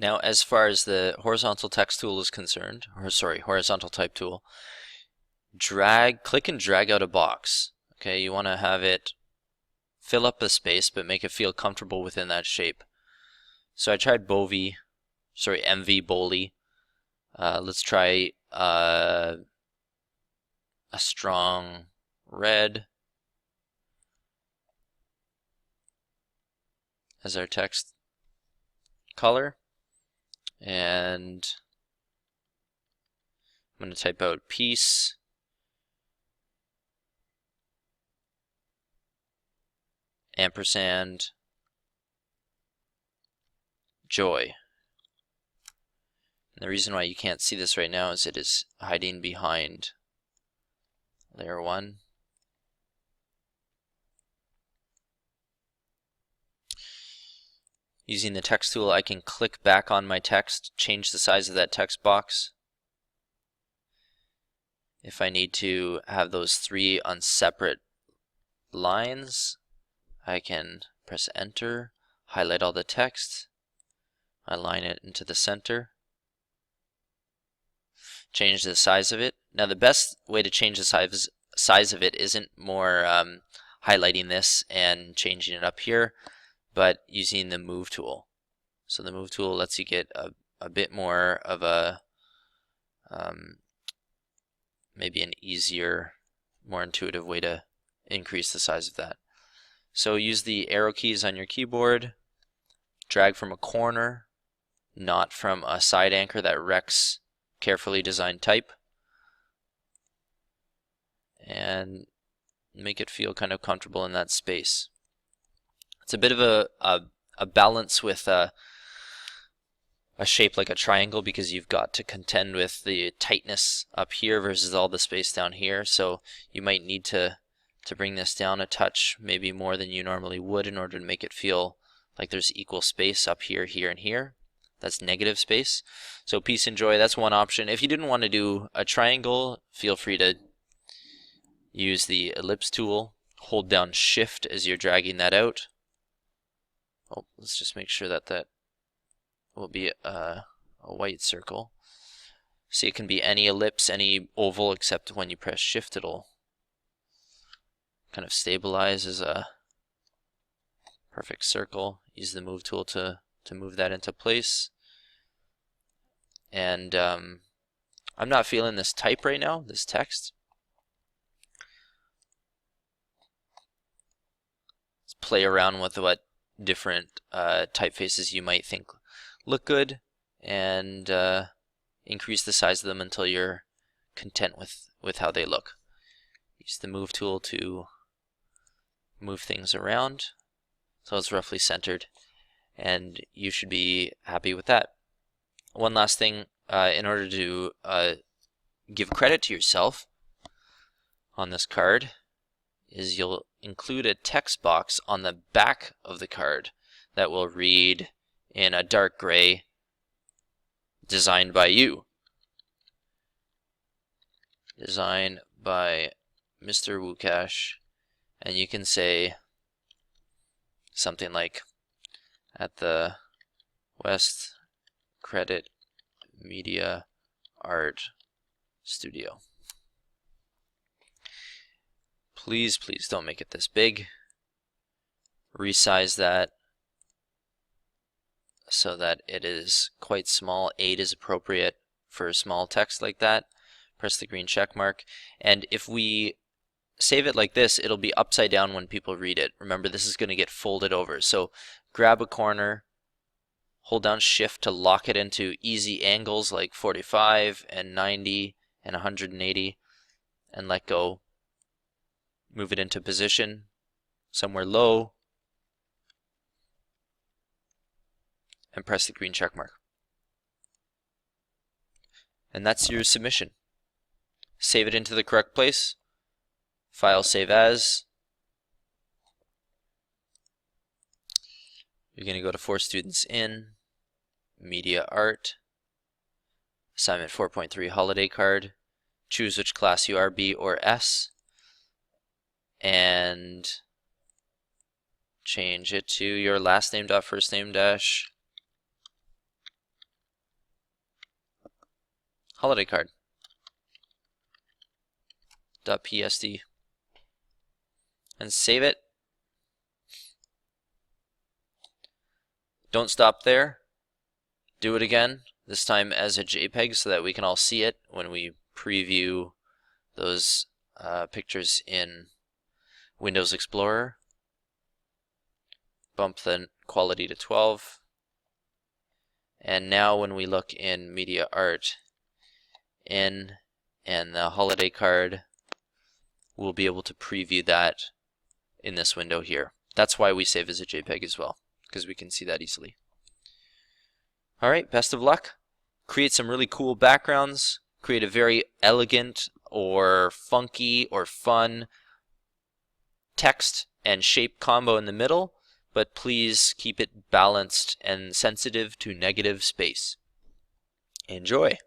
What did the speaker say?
Now, as far as the horizontal text tool is concerned, horizontal type tool, click and drag out a box. Okay, you want to have it fill up the space, but make it feel comfortable within that shape. So I tried MV Boli. Let's try a strong red as our text color. And I'm going to type out peace, ampersand, joy. And the reason why you can't see this right now is it is hiding behind layer 1. Using the text tool, I can click back on my text, change the size of that text box. If I need to have those 3 on separate lines, I can press enter, highlight all the text, align it into the center, change the size of it. Now the best way to change the size of it isn't more highlighting this and changing it up here, but using the move tool. So the move tool lets you get a bit more of a maybe an easier, more intuitive way to increase the size of that. So use the arrow keys on your keyboard, drag from a corner, not from a side anchor that wrecks carefully designed type, and make it feel kind of comfortable in that space. It's a bit of a balance with a shape like a triangle, because you've got to contend with the tightness up here versus all the space down here. So you might need to bring this down a touch, maybe more than you normally would, in order to make it feel like there's equal space up here, here, and here. That's negative space. So peace and joy, that's one option. If you didn't want to do a triangle, feel free to use the ellipse tool. Hold down shift as you're dragging that out. Oh, let's just make sure that that will be a white circle. See, it can be any ellipse, any oval, except when you press shift it'll kind of stabilize as a perfect circle. Use the move tool to move that into place. And I'm not feeling this type right now, this text. Let's play around with what different typefaces you might think look good, and increase the size of them until you're content with how they look. Use the move tool to move things around so it's roughly centered, and you should be happy with that. One last thing, in order to give credit to yourself on this card, is you'll include a text box on the back of the card that will read in a dark gray, designed by you. Designed by Mr. Wukash. And you can say something like, at the West Credit Media Art Studio. Please, please don't make it this big. Resize that so that it is quite small. 8 is appropriate for small text like that. Press the green check mark. And if we save it like this, it'll be upside down when people read it. Remember, this is going to get folded over. So grab a corner, hold down shift to lock it into easy angles like 45 and 90 and 180, and let go. Move it into position somewhere low, and press the green check mark. And that's your submission. Save it into the correct place. File, save as. You're going to go to For Students in, Media Art, Assignment 4.3 Holiday Card. Choose which class you are, B or S, and change it to your last name dot first name dash holiday card. .psd and save it. Don't stop there. Do it again, this time as a JPEG so that we can all see it when we preview those pictures in Windows Explorer. Bump the quality to 12. And now when we look in Media Art and the holiday card, we'll be able to preview that in this window here. That's why we save as a JPEG as well, because we can see that easily. Alright, best of luck. Create some really cool backgrounds. Create a very elegant or funky or fun text and shape combo in the middle, but please keep it balanced and sensitive to negative space. Enjoy!